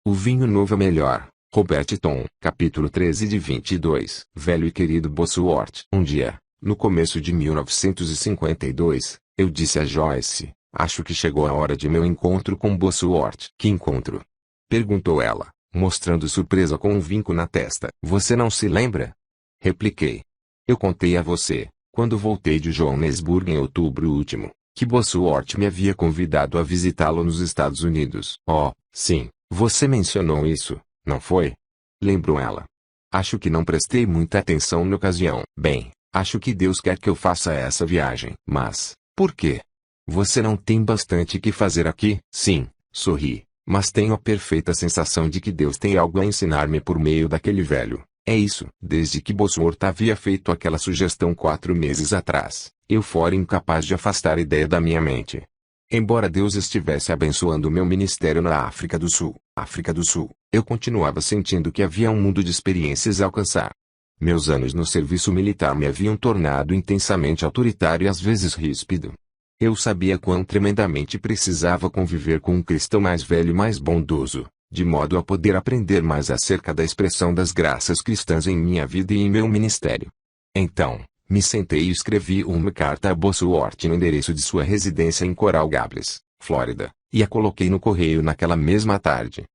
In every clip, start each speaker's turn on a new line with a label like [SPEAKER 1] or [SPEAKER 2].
[SPEAKER 1] O vinho novo é melhor. Robert Tom. Capítulo 13 de 22. Velho e querido Bosworth. Um dia, no começo de 1952, eu disse a Joyce, acho que chegou a hora de meu encontro com Bosworth. Que encontro? Perguntou ela, mostrando surpresa com um vinco na testa. Você não se lembra? Repliquei. Eu contei a você, quando voltei de Johannesburg em outubro último, que Bosworth me havia convidado a visitá-lo nos Estados Unidos. Oh, sim, você mencionou isso, não foi? Lembrou ela. Acho que não prestei muita atenção na ocasião. Bem, acho que Deus quer que eu faça essa viagem. Mas, por quê? Você não tem bastante que fazer aqui? Sim, sorri, mas tenho a perfeita sensação de que Deus tem algo a ensinar-me por meio daquele velho. É isso. Desde que Bosworth havia feito aquela sugestão 4 meses atrás, eu fora incapaz de afastar a ideia da minha mente. Embora Deus estivesse abençoando meu ministério na África do Sul, eu continuava sentindo que havia um mundo de experiências a alcançar. Meus anos no serviço militar me haviam tornado intensamente autoritário e às vezes ríspido. Eu sabia quão tremendamente precisava conviver com um cristão mais velho e mais bondoso, de modo a poder aprender mais acerca da expressão das graças cristãs em minha vida e em meu ministério. Então, me sentei e escrevi uma carta a Bosworth no endereço de sua residência em Coral Gables, Flórida, e a coloquei no correio naquela mesma tarde.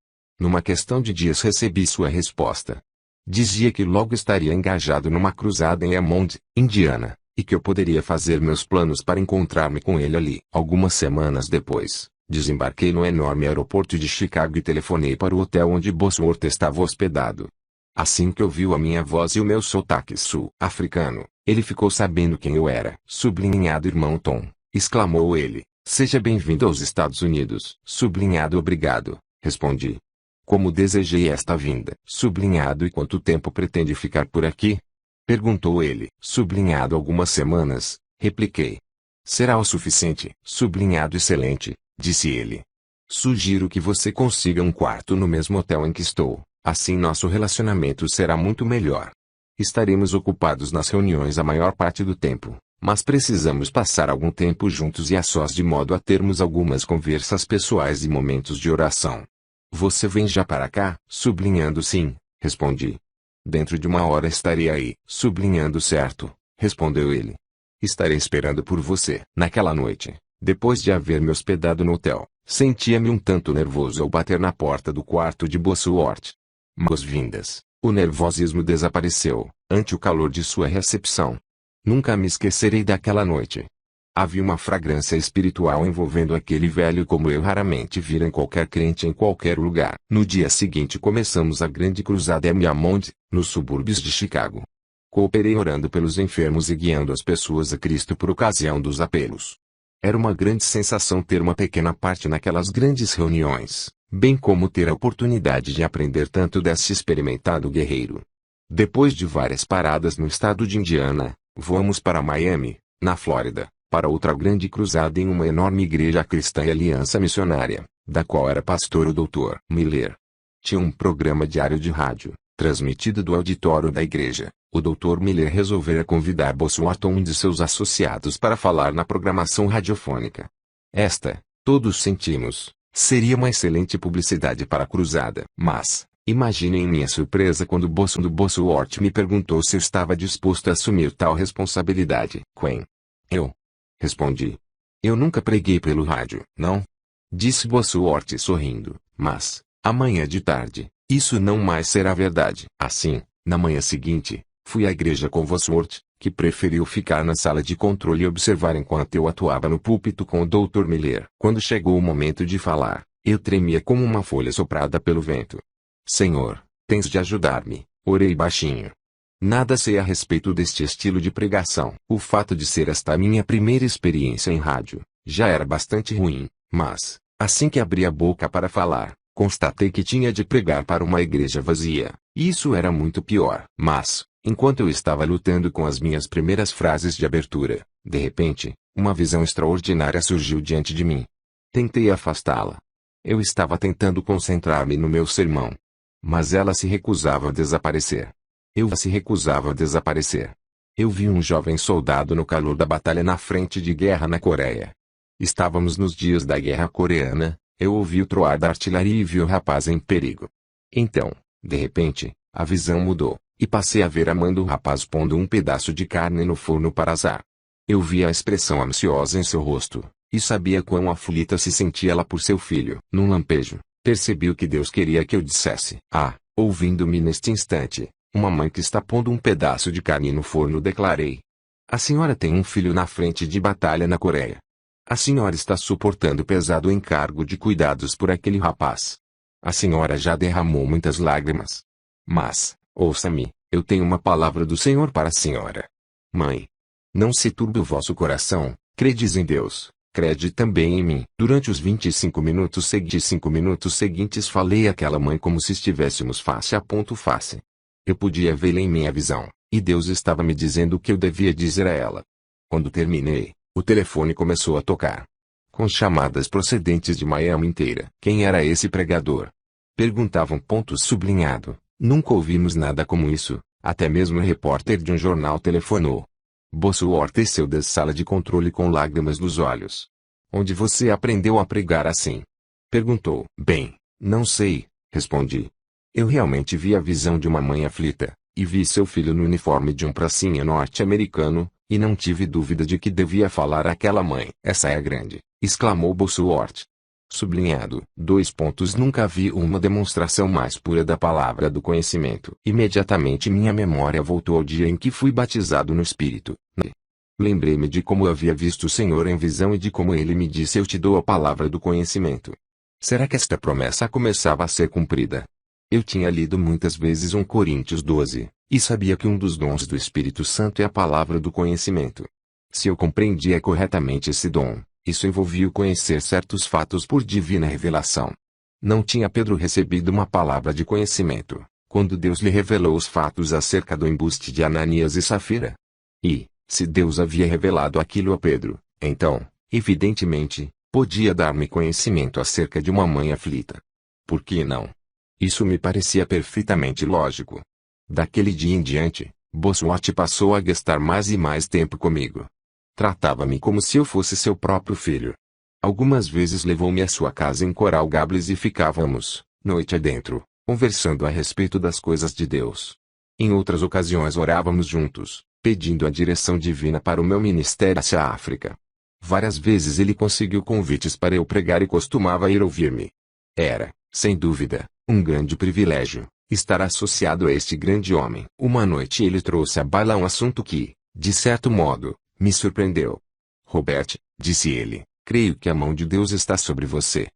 [SPEAKER 1] Numa questão de dias recebi sua resposta. Dizia que logo estaria engajado numa cruzada em Hammond, Indiana, e que eu poderia fazer meus planos para encontrar-me com ele ali. Algumas semanas depois, desembarquei no enorme aeroporto de Chicago e telefonei para o hotel onde Bosworth estava hospedado. Assim que ouviu a minha voz e o meu sotaque sul-africano, ele ficou sabendo quem eu era. Sublinhado irmão Tom, exclamou ele, seja bem-vindo aos Estados Unidos. Sublinhado obrigado, respondi. Como desejei esta vinda. Sublinhado e quanto tempo pretende ficar por aqui? Perguntou ele. Sublinhado algumas semanas, repliquei. Será o suficiente? Sublinhado excelente, disse ele. Sugiro que você consiga um quarto no mesmo hotel em que estou. Assim nosso relacionamento será muito melhor. Estaremos ocupados nas reuniões a maior parte do tempo, mas precisamos passar algum tempo juntos e a sós de modo a termos algumas conversas pessoais e momentos de oração. Você vem já para cá? Sublinhando sim, respondi. Dentro de 1 hora estarei aí. Sublinhando certo, respondeu ele. Estarei esperando por você. Naquela noite, depois de haver me hospedado no hotel, sentia-me um tanto nervoso ao bater na porta do quarto de Bosworth. Boas-vindas. O nervosismo desapareceu, ante o calor de sua recepção. Nunca me esquecerei daquela noite. Havia uma fragrância espiritual envolvendo aquele velho como eu raramente vira em qualquer crente em qualquer lugar. No dia seguinte começamos a grande cruzada em Hammond, nos subúrbios de Chicago. Cooperei orando pelos enfermos e guiando as pessoas a Cristo por ocasião dos apelos. Era uma grande sensação ter uma pequena parte naquelas grandes reuniões, bem como ter a oportunidade de aprender tanto desse experimentado guerreiro. Depois de várias paradas no estado de Indiana, voamos para Miami, na Flórida, para outra grande cruzada em uma enorme igreja cristã e aliança missionária, da qual era pastor o Dr. Miller. Tinha um programa diário de rádio, transmitido do auditório da igreja. O Dr. Miller resolvera convidar Bosworth um de seus associados para falar na programação radiofônica. Esta, todos sentimos, seria uma excelente publicidade para a cruzada. Mas, imaginem minha surpresa quando Bosworth me perguntou se eu estava disposto a assumir tal responsabilidade. Quen? Eu. Respondi. Eu nunca preguei pelo rádio, não? Disse Bosworth sorrindo, mas, amanhã de tarde, isso não mais será verdade. Assim, na manhã seguinte, fui à igreja com Bosworth, que preferiu ficar na sala de controle e observar enquanto eu atuava no púlpito com o Dr. Miller. Quando chegou o momento de falar, eu tremia como uma folha soprada pelo vento. Senhor, tens de ajudar-me, orei baixinho. Nada sei a respeito deste estilo de pregação. O fato de ser esta a minha primeira experiência em rádio, já era bastante ruim, mas, assim que abri a boca para falar, constatei que tinha de pregar para uma igreja vazia. Isso era muito pior. Mas, enquanto eu estava lutando com as minhas primeiras frases de abertura, de repente, uma visão extraordinária surgiu diante de mim. Tentei afastá-la. Eu estava tentando concentrar-me no meu sermão. Mas ela se recusava a desaparecer. Eu vi um jovem soldado no calor da batalha na frente de guerra na Coreia. Estávamos nos dias da Guerra Coreana, Eu ouvi o troar da artilharia e vi o rapaz em perigo. Então, de repente, a visão mudou, e passei a ver a mãe do rapaz pondo um pedaço de carne no forno para assar. Eu vi a expressão ansiosa em seu rosto, e sabia quão aflita se sentia ela por seu filho. Num lampejo, percebi o que Deus queria que eu dissesse. Ouvindo-me neste instante, uma mãe que está pondo um pedaço de carne no forno, declarei. A senhora tem um filho na frente de batalha na Coreia. A senhora está suportando o pesado encargo de cuidados por aquele rapaz. A senhora já derramou muitas lágrimas. Mas, ouça-me, eu tenho uma palavra do Senhor para a senhora. Mãe, não se turbe o vosso coração, credes em Deus, crede também em mim. Durante os 25 minutos seguintes falei àquela mãe como se estivéssemos face a face. Eu podia vê-la em minha visão, e Deus estava me dizendo o que eu devia dizer a ela. Quando terminei, o telefone começou a tocar, com chamadas procedentes de Miami inteira. Quem era esse pregador? Perguntavam. Sublinhado. Nunca ouvimos nada como isso, até mesmo o repórter de um jornal telefonou. Bosworth desceu da sala de controle com lágrimas nos olhos. Onde você aprendeu a pregar assim? Perguntou. Bem, não sei, respondi. Eu realmente vi a visão de uma mãe aflita, e vi seu filho no uniforme de um pracinha norte-americano, e não tive dúvida de que devia falar àquela mãe. Essa é a grande, exclamou Bosworth. Sublinhado. Nunca vi uma demonstração mais pura da palavra do conhecimento. Imediatamente minha memória voltou ao dia em que fui batizado no Espírito. Lembrei-me de como eu havia visto o Senhor em visão e de como ele me disse: eu te dou a palavra do conhecimento. Será que esta promessa começava a ser cumprida? Eu tinha lido muitas vezes 1 Coríntios 12, e sabia que um dos dons do Espírito Santo é a palavra do conhecimento. Se eu compreendia corretamente esse dom, isso envolvia o conhecer certos fatos por divina revelação. Não tinha Pedro recebido uma palavra de conhecimento, quando Deus lhe revelou os fatos acerca do embuste de Ananias e Safira? E, se Deus havia revelado aquilo a Pedro, então, evidentemente, podia dar-me conhecimento acerca de uma mãe aflita. Por que não? Isso me parecia perfeitamente lógico. Daquele dia em diante, Bosworth passou a gastar mais e mais tempo comigo. Tratava-me como se eu fosse seu próprio filho. Algumas vezes levou-me à sua casa em Coral Gables e ficávamos, noite adentro, conversando a respeito das coisas de Deus. Em outras ocasiões orávamos juntos, pedindo a direção divina para o meu ministério hacia a África. Várias vezes ele conseguiu convites para eu pregar e costumava ir ouvir-me. Era, sem dúvida, um grande privilégio estar associado a este grande homem. Uma noite ele trouxe à baila um assunto que, de certo modo, me surpreendeu. Robert, disse ele, creio que a mão de Deus está sobre você.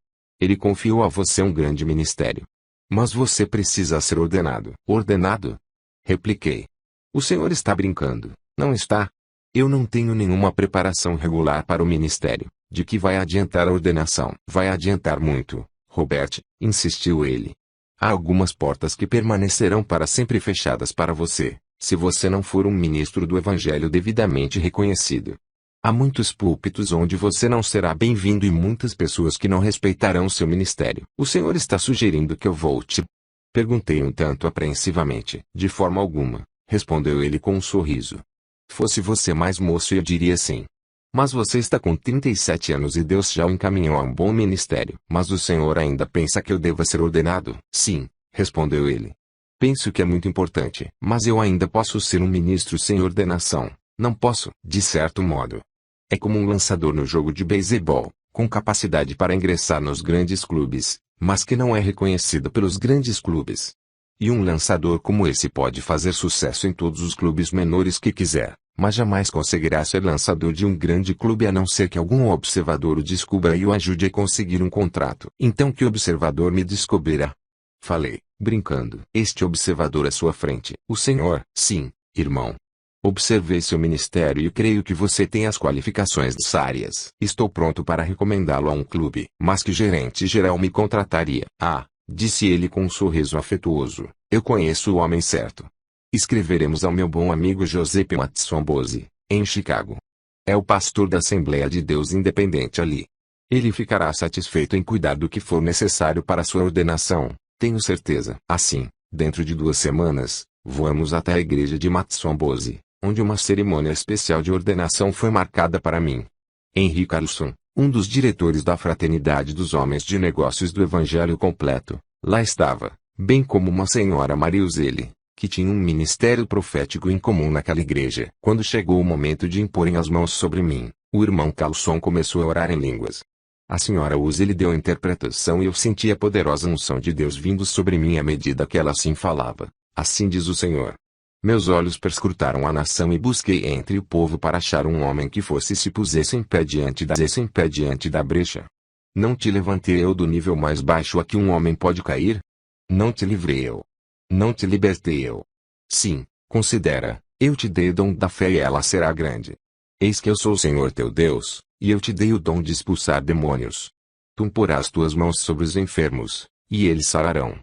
[SPEAKER 1] Ele confiou a você um grande ministério. Mas você precisa ser ordenado. Ordenado? Repliquei. O senhor está brincando, não está? Eu não tenho nenhuma preparação regular para o ministério. De que vai adiantar a ordenação? Vai adiantar muito, Robert, insistiu ele. Há algumas portas que permanecerão para sempre fechadas para você, se você não for um ministro do Evangelho devidamente reconhecido. Há muitos púlpitos onde você não será bem-vindo e muitas pessoas que não respeitarão seu ministério. O senhor está sugerindo que eu volte? Perguntei um tanto apreensivamente. De forma alguma, respondeu ele com um sorriso. Fosse você mais moço eu diria sim. Mas você está com 37 anos e Deus já o encaminhou a um bom ministério. Mas o senhor ainda pensa que eu deva ser ordenado? Sim, respondeu ele. Penso que é muito importante. Mas eu ainda posso ser um ministro sem ordenação. Não posso, de certo modo. É como um lançador no jogo de beisebol, com capacidade para ingressar nos grandes clubes, mas que não é reconhecido pelos grandes clubes. E um lançador como esse pode fazer sucesso em todos os clubes menores que quiser, mas jamais conseguirá ser lançador de um grande clube a não ser que algum observador o descubra e o ajude a conseguir um contrato. Então que observador me descobrirá? Falei, brincando. Este observador à sua frente. O senhor? Sim, irmão. Observei seu ministério e creio que você tem as qualificações necessárias. Estou pronto para recomendá-lo a um clube. Mas que gerente geral me contrataria? Disse ele com um sorriso afetuoso. Eu conheço o homem certo. Escreveremos ao meu bom amigo Giuseppe Matsonbosi, em Chicago. É o pastor da Assembleia de Deus Independente ali. Ele ficará satisfeito em cuidar do que for necessário para sua ordenação, tenho certeza. Assim, dentro de 2 semanas, voamos até a igreja de Matsonbosi, onde uma cerimônia especial de ordenação foi marcada para mim. Henry Carlson, um dos diretores da Fraternidade dos Homens de Negócios do Evangelho Completo, lá estava, bem como uma senhora Mariuzele, que tinha um ministério profético em comum naquela igreja. Quando chegou o momento de imporem as mãos sobre mim, o irmão Carlson começou a orar em línguas. A senhora Uzele deu a interpretação e eu senti a poderosa unção de Deus vindo sobre mim à medida que ela assim falava. Assim diz o Senhor. Meus olhos perscrutaram a nação e busquei entre o povo para achar um homem que fosse e se pusesse em pé diante da brecha. Não te levantei eu do nível mais baixo a que um homem pode cair? Não te livrei eu. Não te libertei eu. Sim, considera, eu te dei o dom da fé e ela será grande. Eis que eu sou o Senhor teu Deus, e eu te dei o dom de expulsar demônios. Tu porás tuas mãos sobre os enfermos, e eles sararão.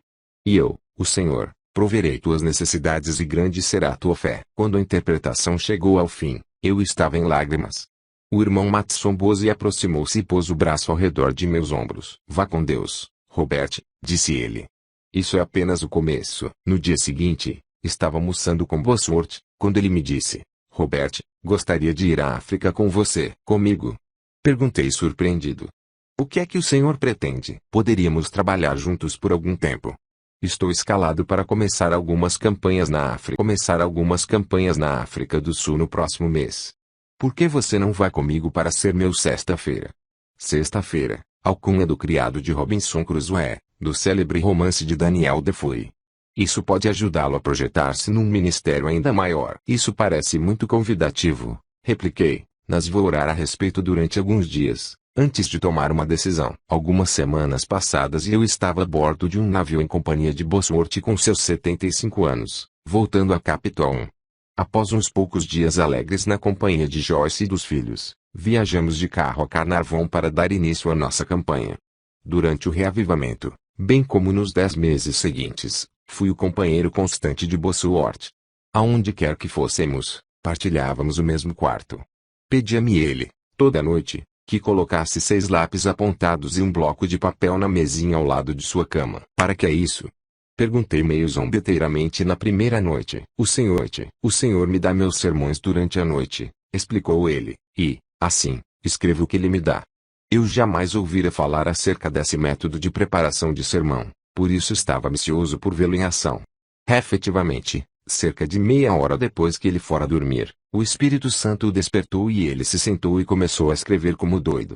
[SPEAKER 1] E eu, o Senhor, proverei tuas necessidades e grande será a tua fé. Quando a interpretação chegou ao fim, eu estava em lágrimas. O irmão Matson Bose aproximou-se e pôs o braço ao redor de meus ombros. Vá com Deus, Robert, disse ele. Isso é apenas o começo. No dia seguinte, estava almoçando com Bosworth, quando ele me disse, Robert, gostaria de ir à África com você. Comigo? Perguntei surpreendido. O que é que o senhor pretende? Poderíamos trabalhar juntos por algum tempo. Estou escalado para começar algumas campanhas na África do Sul no próximo mês. Por que você não vai comigo para ser meu sexta-feira? Sexta-feira, alcunha do criado de Robinson Crusoe, do célebre romance de Daniel Defoe. Isso pode ajudá-lo a projetar-se num ministério ainda maior. Isso parece muito convidativo, repliquei, mas vou orar a respeito durante alguns dias, antes de tomar uma decisão. Algumas semanas passadas e eu estava a bordo de um navio em companhia de Bosworth com seus 75 anos, voltando a Capitol. Após uns poucos dias alegres na companhia de Joyce e dos filhos, viajamos de carro a Carnarvon para dar início à nossa campanha. Durante o reavivamento, bem como nos 10 meses seguintes, fui o companheiro constante de Bosworth. Aonde quer que fôssemos, partilhávamos o mesmo quarto. Pedia-me ele, toda noite, que colocasse 6 lápis apontados e um bloco de papel na mesinha ao lado de sua cama. Para que é isso? Perguntei meio zombeteiramente na primeira noite. O Senhor me dá meus sermões durante a noite, explicou ele, e, assim, escrevo o que ele me dá. Eu jamais ouvira falar acerca desse método de preparação de sermão, por isso estava ansioso por vê-lo em ação. Efetivamente, cerca de meia hora depois que ele fora dormir, o Espírito Santo o despertou e ele se sentou e começou a escrever como doido.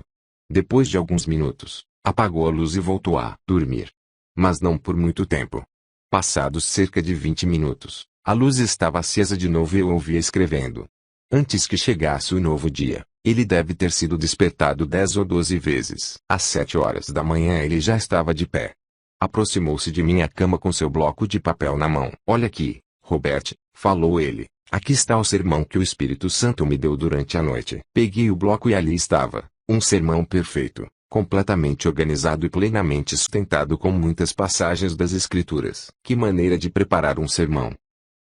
[SPEAKER 1] Depois de alguns minutos, apagou a luz e voltou a dormir. Mas não por muito tempo. Passados cerca de 20 minutos, a luz estava acesa de novo e eu o ouvia escrevendo. Antes que chegasse o novo dia, ele deve ter sido despertado 10 ou 12 vezes. Às 7 horas da manhã ele já estava de pé. Aproximou-se de minha cama com seu bloco de papel na mão. Olha aqui, Robert, falou ele. Aqui está o sermão que o Espírito Santo me deu durante a noite. Peguei o bloco e ali estava, um sermão perfeito, completamente organizado e plenamente sustentado com muitas passagens das Escrituras. Que maneira de preparar um sermão!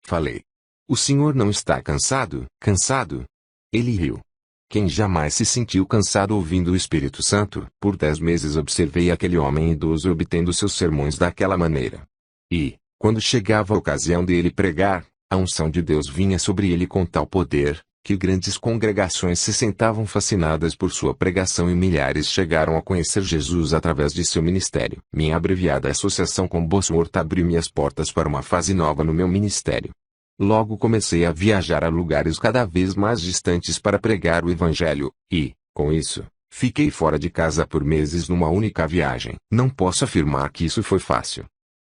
[SPEAKER 1] Falei. O senhor não está cansado? Cansado? Ele riu. Quem jamais se sentiu cansado ouvindo o Espírito Santo? Por 10 meses observei aquele homem idoso obtendo seus sermões daquela maneira. E, quando chegava a ocasião dele pregar, a unção de Deus vinha sobre ele com tal poder, que grandes congregações se sentavam fascinadas por sua pregação e milhares chegaram a conhecer Jesus através de seu ministério. Minha abreviada associação com Bosworth abriu-me as portas para uma fase nova no meu ministério. Logo comecei a viajar a lugares cada vez mais distantes para pregar o Evangelho, e, com isso, fiquei fora de casa por meses numa única viagem. Não posso afirmar que isso foi fácil.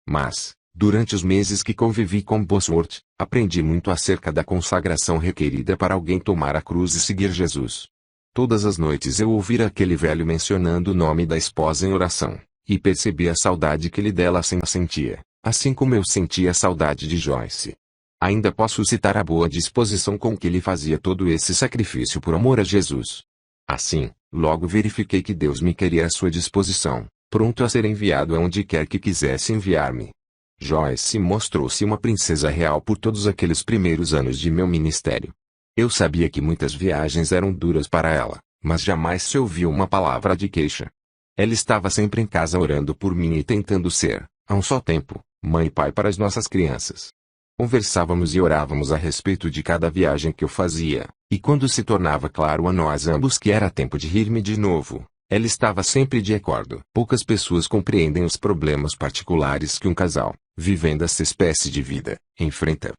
[SPEAKER 1] Mas, durante os meses que convivi com Bosworth, aprendi muito acerca da consagração requerida para alguém tomar a cruz e seguir Jesus. Todas as noites eu ouvira aquele velho mencionando o nome da esposa em oração, e percebi a saudade que ele dela sentia, assim como eu sentia a saudade de Joyce. Ainda posso citar a boa disposição com que ele fazia todo esse sacrifício por amor a Jesus. Assim, logo verifiquei que Deus me queria à sua disposição, pronto a ser enviado aonde quer que quisesse enviar-me. Joyce mostrou-se uma princesa real por todos aqueles primeiros anos de meu ministério. Eu sabia que muitas viagens eram duras para ela, mas jamais se ouviu uma palavra de queixa. Ela estava sempre em casa orando por mim e tentando ser, a um só tempo, mãe e pai para as nossas crianças. Conversávamos e orávamos a respeito de cada viagem que eu fazia, e quando se tornava claro a nós ambos que era tempo de rir-me de novo, Ela estava sempre de acordo. Poucas pessoas compreendem os problemas particulares que um casal, vivendo essa espécie de vida, enfrenta.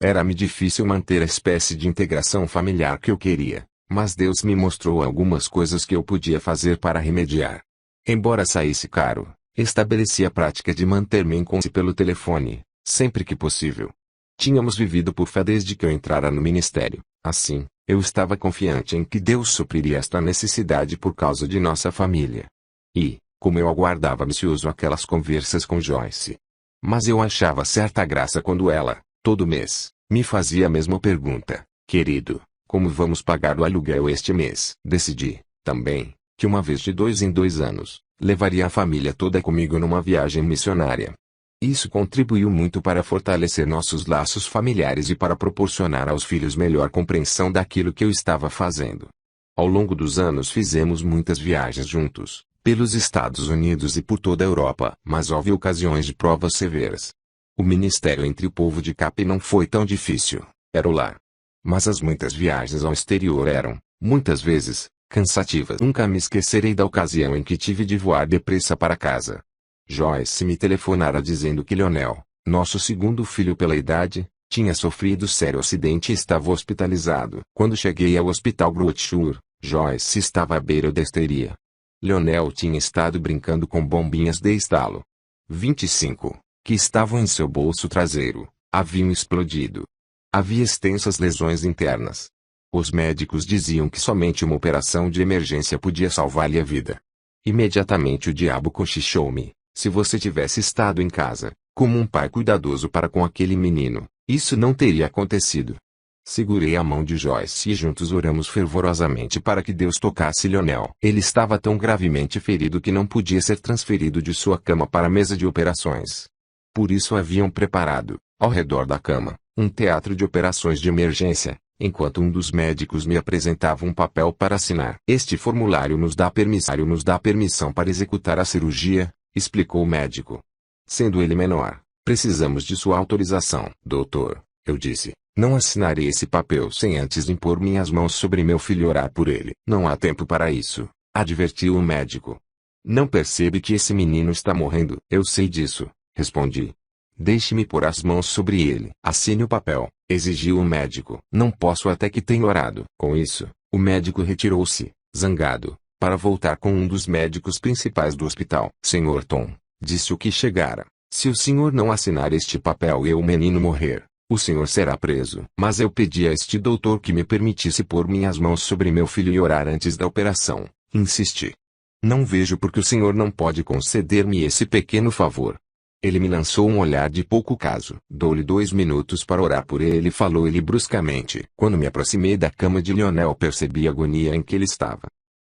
[SPEAKER 1] Era-me difícil manter a espécie de integração familiar que eu queria, mas Deus me mostrou algumas coisas que eu podia fazer para remediar. Embora saísse caro, estabeleci a prática de manter-me em contato pelo telefone, sempre que possível. Tínhamos vivido por fé desde que eu entrara no ministério. Assim, eu estava confiante em que Deus supriria esta necessidade por causa de nossa família. E, como eu aguardava ansioso aquelas conversas com Joyce. Mas eu achava certa graça quando ela, todo mês, me fazia a mesma pergunta: querido, como vamos pagar o aluguel este mês? Decidi, também, que uma vez de 2 em 2 anos, levaria a família toda comigo numa viagem missionária. Isso contribuiu muito para fortalecer nossos laços familiares e para proporcionar aos filhos melhor compreensão daquilo que eu estava fazendo. Ao longo dos anos fizemos muitas viagens juntos, pelos Estados Unidos e por toda a Europa, mas houve ocasiões de provas severas. O ministério entre o povo de Cape não foi tão difícil, era o lar. Mas as muitas viagens ao exterior eram, muitas vezes, cansativas. Nunca me esquecerei da ocasião em que tive de voar depressa para casa. Joyce me telefonara dizendo que Lionel, nosso segundo filho pela idade, tinha sofrido sério acidente e estava hospitalizado. Quando cheguei ao hospital Groote, Joyce estava à beira da histeria. Lionel tinha estado brincando com bombinhas de estalo 25, que estavam em seu bolso traseiro, haviam explodido. Havia extensas lesões internas. Os médicos diziam que somente uma operação de emergência podia salvar-lhe a vida. Imediatamente o diabo cochichou-me: se você tivesse estado em casa, como um pai cuidadoso para com aquele menino, isso não teria acontecido. Segurei a mão de Joyce e juntos oramos fervorosamente para que Deus tocasse Lionel. Ele estava tão gravemente ferido que não podia ser transferido de sua cama para a mesa de operações. Por isso haviam preparado, ao redor da cama, um teatro de operações de emergência, enquanto um dos médicos me apresentava um papel para assinar. Este formulário nos dá permissão para executar a cirurgia, explicou o médico. Sendo ele menor, precisamos de sua autorização. Doutor, eu disse, não assinarei esse papel sem antes impor minhas mãos sobre meu filho e orar por ele. Não há tempo para isso, advertiu o médico. Não percebe que esse menino está morrendo? Eu sei disso, respondi. Deixe-me pôr as mãos sobre ele. Assine o papel, exigiu o médico. Não posso até que tenha orado. Com isso, o médico retirou-se, zangado, para voltar com um dos médicos principais do hospital. Senhor Tom, disse o que chegara, se o senhor não assinar este papel e o menino morrer, o senhor será preso. Mas eu pedi a este doutor que me permitisse pôr minhas mãos sobre meu filho e orar antes da operação, insisti. Não vejo por que o senhor não pode conceder-me esse pequeno favor. Ele me lançou um olhar de pouco caso. Dou-lhe 2 minutos para orar por ele, falou ele bruscamente. Quando me aproximei da cama de Lionel, percebi a agonia em que ele estava.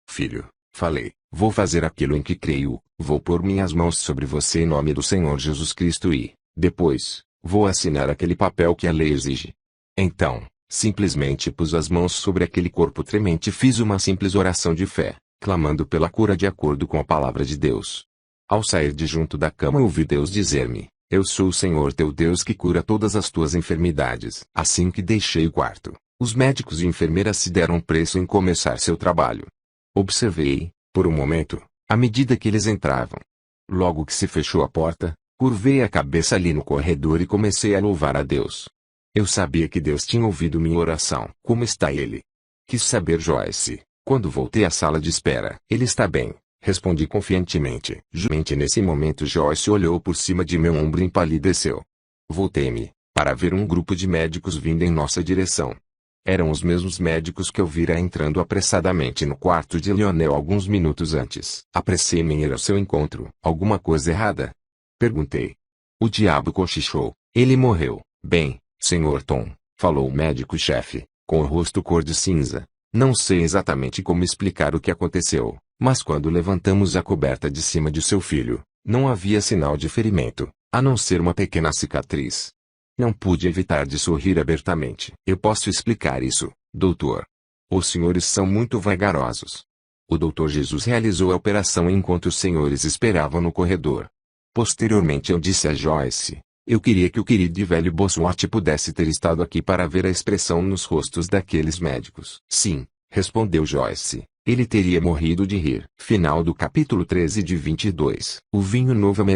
[SPEAKER 1] Filho, falei, vou fazer aquilo em que creio, vou pôr minhas mãos sobre você em nome do Senhor Jesus Cristo e, depois, vou assinar aquele papel que a lei exige. Então, simplesmente pus as mãos sobre aquele corpo tremente e fiz uma simples oração de fé, clamando pela cura de acordo com a palavra de Deus. Ao sair de junto da cama ouvi Deus dizer-me: eu sou o Senhor teu Deus que cura todas as tuas enfermidades. Assim que deixei o quarto, os médicos e enfermeiras se deram preço em começar seu trabalho. Observei, por um momento, à medida que eles entravam. Logo que se fechou a porta, curvei a cabeça ali no corredor e comecei a louvar a Deus. Eu sabia que Deus tinha ouvido minha oração. Como está ele? Quis saber Joyce, quando voltei à sala de espera. Ele está bem, respondi confiantemente. Jumente nesse momento Joyce olhou por cima de meu ombro e empalideceu. Voltei-me, para ver um grupo de médicos vindo em nossa direção. Eram os mesmos médicos que eu vira entrando apressadamente no quarto de Lionel alguns minutos antes. Apressei-me em ir ao seu encontro. Alguma coisa errada? Perguntei. O diabo cochichou. Ele morreu. Bem, Sr. Tom, falou o médico-chefe, com o rosto cor de cinza. Não sei exatamente como explicar o que aconteceu, mas quando levantamos a coberta de cima de seu filho, não havia sinal de ferimento, a não ser uma pequena cicatriz. Não pude evitar de sorrir abertamente. Eu posso explicar isso, doutor. Os senhores são muito vagarosos. O doutor Jesus realizou a operação enquanto os senhores esperavam no corredor. Posteriormente eu disse a Joyce, eu queria que o querido e velho Bosworth pudesse ter estado aqui para ver a expressão nos rostos daqueles médicos. Sim, respondeu Joyce, Ele teria morrido de rir. Final do capítulo 13 de 22. O vinho novo é melhor.